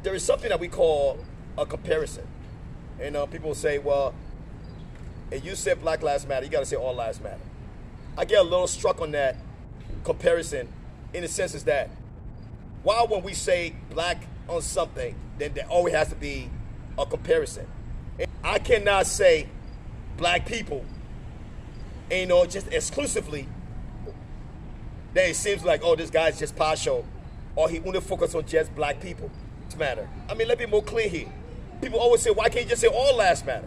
there is something that we call a comparison. And people say, well, if you said Black Lives Matter, you got to say all lives matter. I get a little struck on that comparison in the sense is that while when we say black on something, then there always has to be a comparison. And I cannot say black people, just exclusively that it seems like, oh, this guy's just partial, or he only focus on just black people. It's matter. I mean, let's be more clear here. People always say, why can't you just say all lives matter?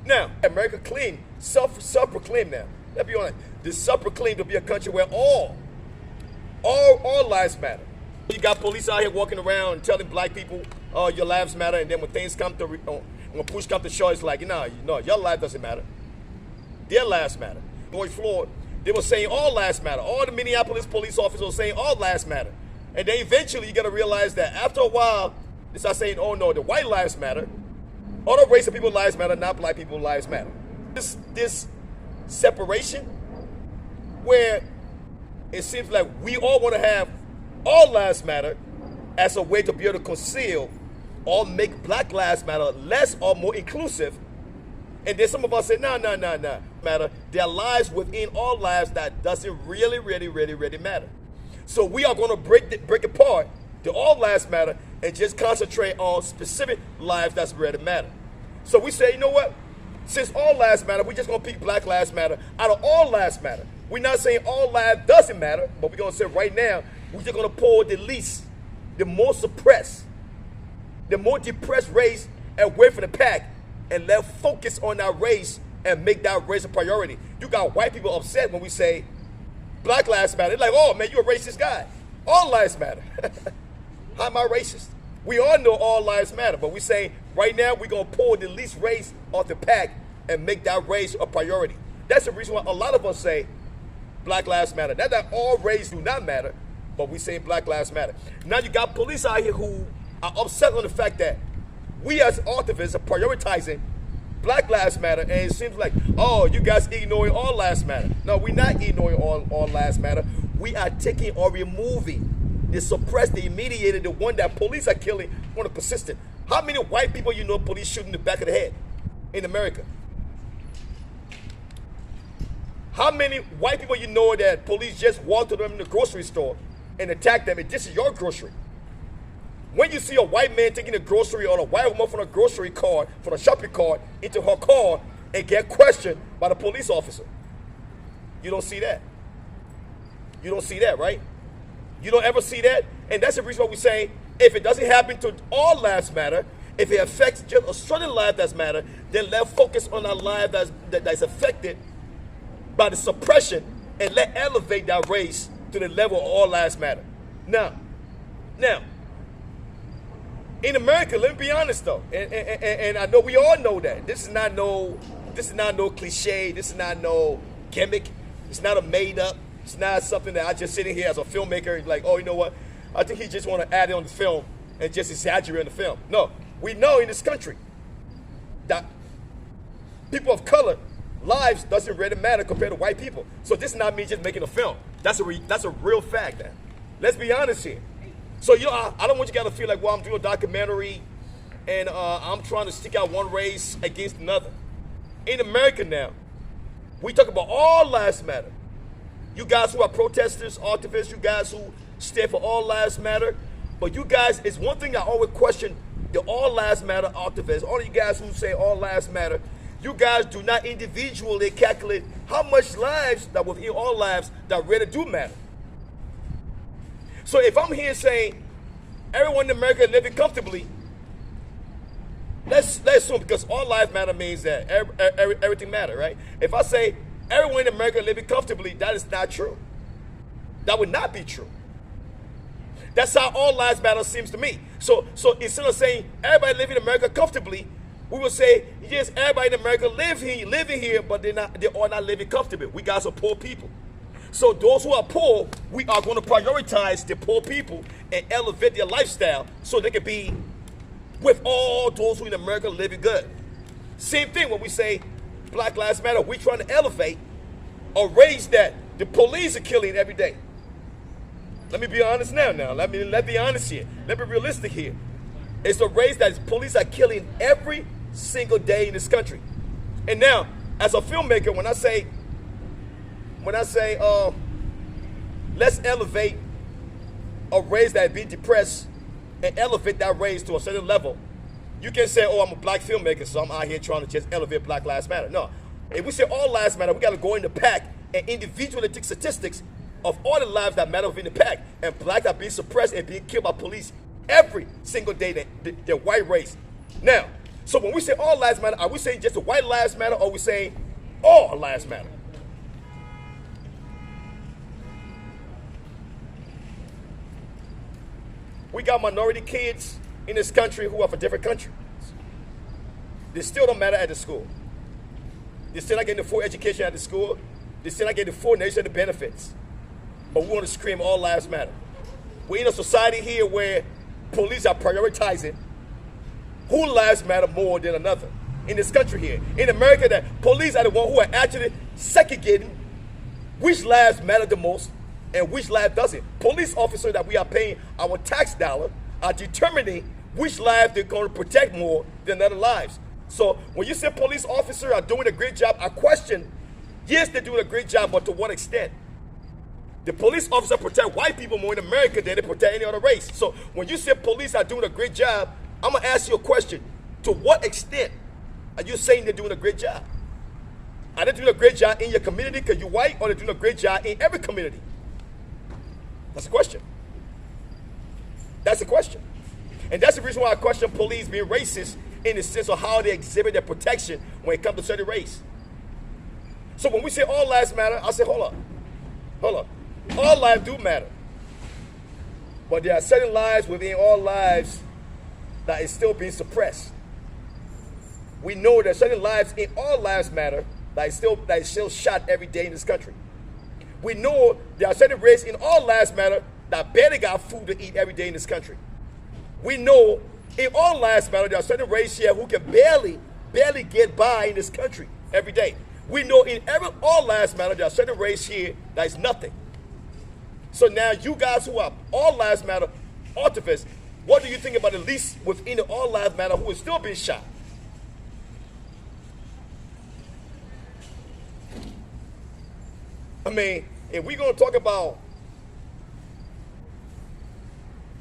Now, America claim, self-proclaimed now. Let's be honest. This self-proclaimed to be a country where all lives matter. You got police out here walking around telling black people, oh, your lives matter, and then when things come to, when push comes to shove, it's like, no, your life doesn't matter. Their lives matter. George Floyd, they were saying all lives matter. All the Minneapolis police officers were saying all lives matter. And then eventually you got to realize that after a while, they start saying, oh no, the white lives matter. All the race of people's lives matter, not black people's lives matter. This separation where it seems like we all want to have all lives matter as a way to be able to conceal or make black lives matter less or more inclusive. And then some of us say, no. Matter. There are lives within all lives that doesn't really matter. So we are going to break apart the all lives matter and just concentrate on specific lives that's really matter. So we say, you know what? Since all lives matter, we're just going to pick black lives matter out of all lives matter. We're not saying all lives doesn't matter, but we're going to say right now, we're just going to pull the least, the more suppressed, the more depressed race away from the pack and let focus on our race and make that race a priority. You got white people upset when we say black lives matter. They're like, oh man, you're a racist guy. All lives matter. How am I racist? We all know all lives matter, but we say right now we're going to pull the least race off the pack and make that race a priority. That's the reason why a lot of us say black lives matter. Not that all races do not matter, but we say black lives matter. Now you got police out here who are upset on the fact that we as activists are prioritizing black lives matter, and it seems like, oh, you guys ignoring all lives matter. No, we're not ignoring all lives matter. We are taking or removing the suppressed, the immediated, the one that police are killing on a persistent. How many white people you know police shoot in the back of the head in America? How many white people you know that police just walk to them in the grocery store and attack them, and this is your grocery? When you see a white man taking a grocery or a white woman from a grocery cart, from a shopping cart into her car and get questioned by the police officer, you don't see that. You don't see that, right? You don't ever see that. And that's the reason why we say, if it doesn't happen to all lives matter, if it affects just a certain life that's matter, then let focus on a life that's affected by the suppression and let elevate that race to the level of all lives matter. Now, in America, let me be honest though, and I know we all know that this is not no cliche. This is not no gimmick. It's not a made up. It's not something that I just sitting here as a filmmaker and like, oh, you know what? I think he just want to add it on the film and just exaggerate on the film. No, we know in this country that people of color lives doesn't really matter compared to white people. So this is not me just making a film. That's a real fact, man. Let's be honest here. So, I don't want you guys to feel like, well, I'm doing a documentary and I'm trying to stick out one race against another. In America now, we talk about all lives matter. You guys who are protesters, activists, you guys who stand for all lives matter. But you guys, it's one thing I always question the all lives matter activists. All you guys who say all lives matter, you guys do not individually calculate how much lives that within all lives that really do matter. So if I'm here saying everyone in America is living comfortably, let's assume, because all lives matter means that everything matters, right? If I say everyone in America living comfortably, that is not true. That would not be true. That's how all lives matter seems to me. So instead of saying everybody living in America comfortably, we will say, yes, everybody in America living here, but they are not living comfortably. We got some poor people. So those who are poor, we are going to prioritize the poor people and elevate their lifestyle so they can be with all those who in America living good. Same thing when we say Black Lives Matter, we're trying to elevate a race that the police are killing every day. Let me be honest now. Let me be honest here. Let me be realistic here. It's a race that police are killing every single day in this country. And now, as a filmmaker, when I say, let's elevate a race that is being depressed and elevate that race to a certain level, you can say, oh, I'm a black filmmaker, so I'm out here trying to just elevate Black Lives Matter. No. If we say all lives matter, we got to go in the pack and individually take statistics of all the lives that matter within the pack. And blacks are being suppressed and being killed by police every single day, the white race. Now, so when we say all lives matter, are we saying just the white lives matter, or are we saying all lives matter? We got minority kids in this country who are from different countries. They still don't matter at the school. They still not getting the full education at the school. They still not getting the full nature of the benefits. But we want to scream all lives matter. We're in a society here where police are prioritizing who lives matter more than another. In this country here. In America, that police are the ones who are actually segregating which lives matter the most and which life doesn't. Police officers that we are paying our tax dollar are determining which life they're going to protect more than other lives. So when you say police officers are doing a great job, I question, yes, they're doing a great job, but to what extent? The police officers protect white people more in America than they protect any other race. So when you say police are doing a great job, I'm going to ask you a question. To what extent are you saying they're doing a great job? Are they doing a great job in your community because you're white, or they're doing a great job in every community? That's the question. That's the question. And that's the reason why I question police being racist in the sense of how they exhibit their protection when it comes to certain race. So when we say all lives matter, I say, hold up. All lives do matter. But there are certain lives within all lives that is still being suppressed. We know there are certain lives in all lives matter that is still shot every day in this country. We know there are certain races in all lives matter that barely got food to eat every day in this country. We know in all lives matter there are certain races here who can barely get by in this country every day. We know in all lives matter there are certain races here that is nothing. So now you guys who are all lives matter activists, what do you think about the least within the all lives matter who is still being shot? I mean, if we're going to talk about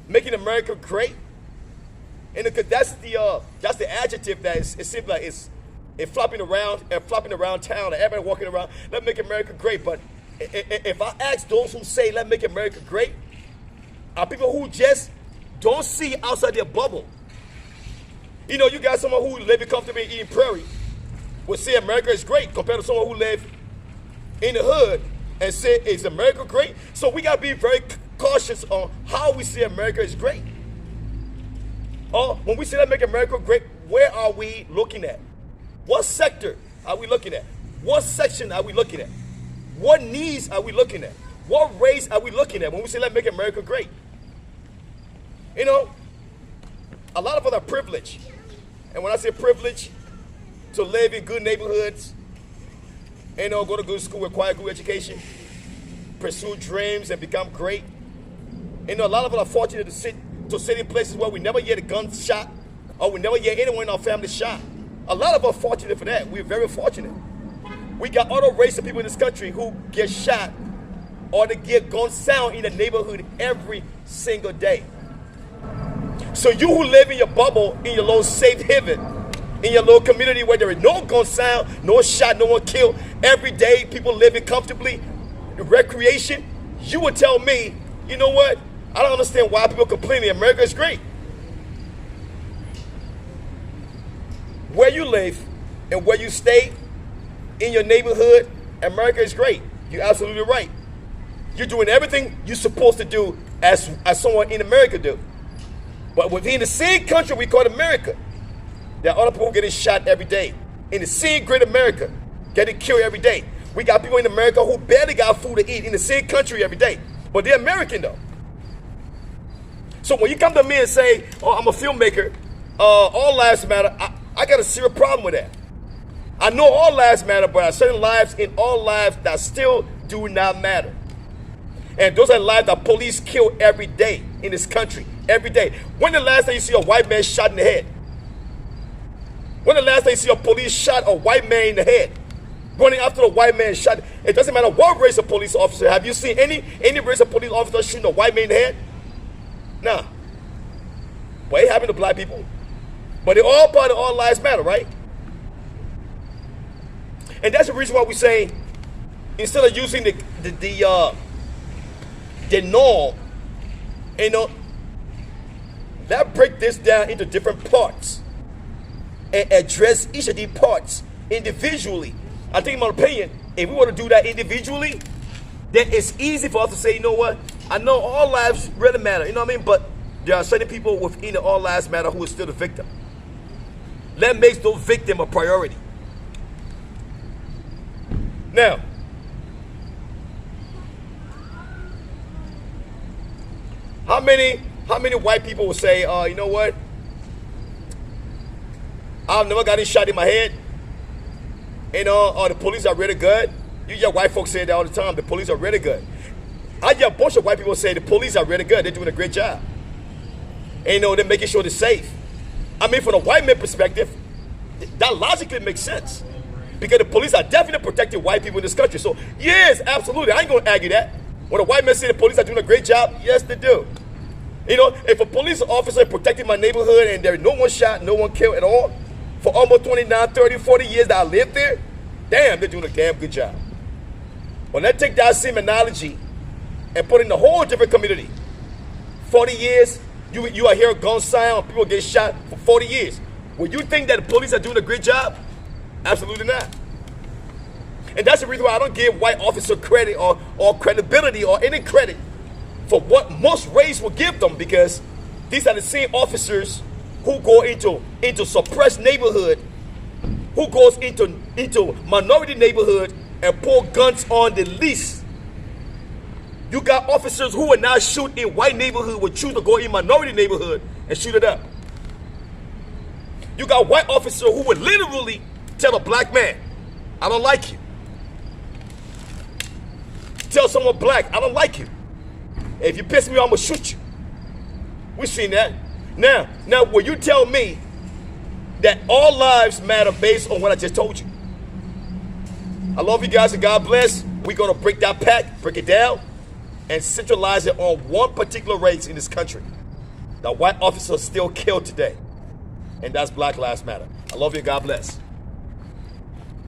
making America great, and that's the adjective that it seems like it's flopping around town, and everybody walking around, let's make America great. But if I ask those who say let's make America great, are people who just don't see outside their bubble. You know, you got someone who live comfortably eating prairie would say America is great compared to someone who live in the hood and say, is America great? So we got to be very cautious on how we say America is great. When we say let's make America great, where are we looking at? What sector are we looking at? What section are we looking at? What needs are we looking at? What race are we looking at when we say let's make America great? You know, a lot of us are privileged. And when I say privilege, to live in good neighborhoods, you know, go to good school, acquire good education, pursue dreams and become great. You know, a lot of us are fortunate to sit in places where we never hear the gun shot, or we never hear anyone in our family shot. A lot of us are fortunate for that. We're very fortunate. We got other race of people in this country who get shot or they get gun sound in the neighborhood every single day. So you who live in your bubble, in your little safe haven, in your little community where there is no gun sound, no shot, no one killed, every day people living comfortably, recreation, you would tell me, you know what? I don't understand why people complaining. America is great. Where you live and where you stay in your neighborhood, America is great. You're absolutely right. You're doing everything you're supposed to do as someone in America do. But within the same country we call America, there are other people getting shot every day. In the same great America, getting killed every day. We got people in America who barely got food to eat in the same country every day. But they're American though. So when you come to me and say, oh, I'm a filmmaker, all lives matter, I got a serious problem with that. I know all lives matter, but there are certain lives in all lives that still do not matter. And those are lives that police kill every day in this country. Every day. When the last time you see a white man shot in the head? When the last time you see a police shot a white man in the head? Running after the white man shot. It doesn't matter what race of police officer. Have you seen any race of police officer shooting a white man in the head? Nah. But it happened to black people. But they're all part of All Lives Matter, right? And that's the reason why we say, instead of using the norm, you know, let's break this down into different parts and address each of these parts individually. I think, in my opinion, if we want to do that individually, then it's easy for us to say, you know what, I know all lives really matter, you know what I mean? But there are certain people within the All Lives Matter who are still the victim. Let's make those victims a priority. Now, how many white people will say, you know what, I've never gotten shot in my head, you know, the police are really good? You hear white folks say that all the time, the police are really good. I hear a bunch of white people say the police are really good, they're doing a great job. And, you know, they're making sure they're safe. I mean, from a white man perspective, that logically makes sense. Because the police are definitely protecting white people in this country. So, yes, absolutely, I ain't going to argue that. When a white man say the police are doing a great job, yes, they do. You know, if a police officer protecting my neighborhood and there is no one shot, no one killed at all, for almost 29, 30, 40 years that I lived there, damn, they're doing a damn good job. Well, let's take that same analogy and put it in a whole different community. 40 years, you are hearing gun sound, people get shot for 40 years. Will you think that the police are doing a great job? Absolutely not. And that's the reason why I don't give white officer credit or credibility or any credit for what most race will give them, because these are the same officers who go into suppressed neighborhood, who goes into minority neighborhood and pull guns on the least. You got officers who will not shoot in white neighborhood, will choose to go in minority neighborhood and shoot it up. You got white officers who would literally tell a black man, I don't like you. Tell someone black, I don't like you. If you piss me off, I'm gonna shoot you. We've seen that. Now, will you tell me that all lives matter based on what I just told you? I love you guys and God bless. We're gonna break that pack, break it down, and centralize it on one particular race in this country. The white officers still killed today. And that's Black Lives Matter. I love you. God bless.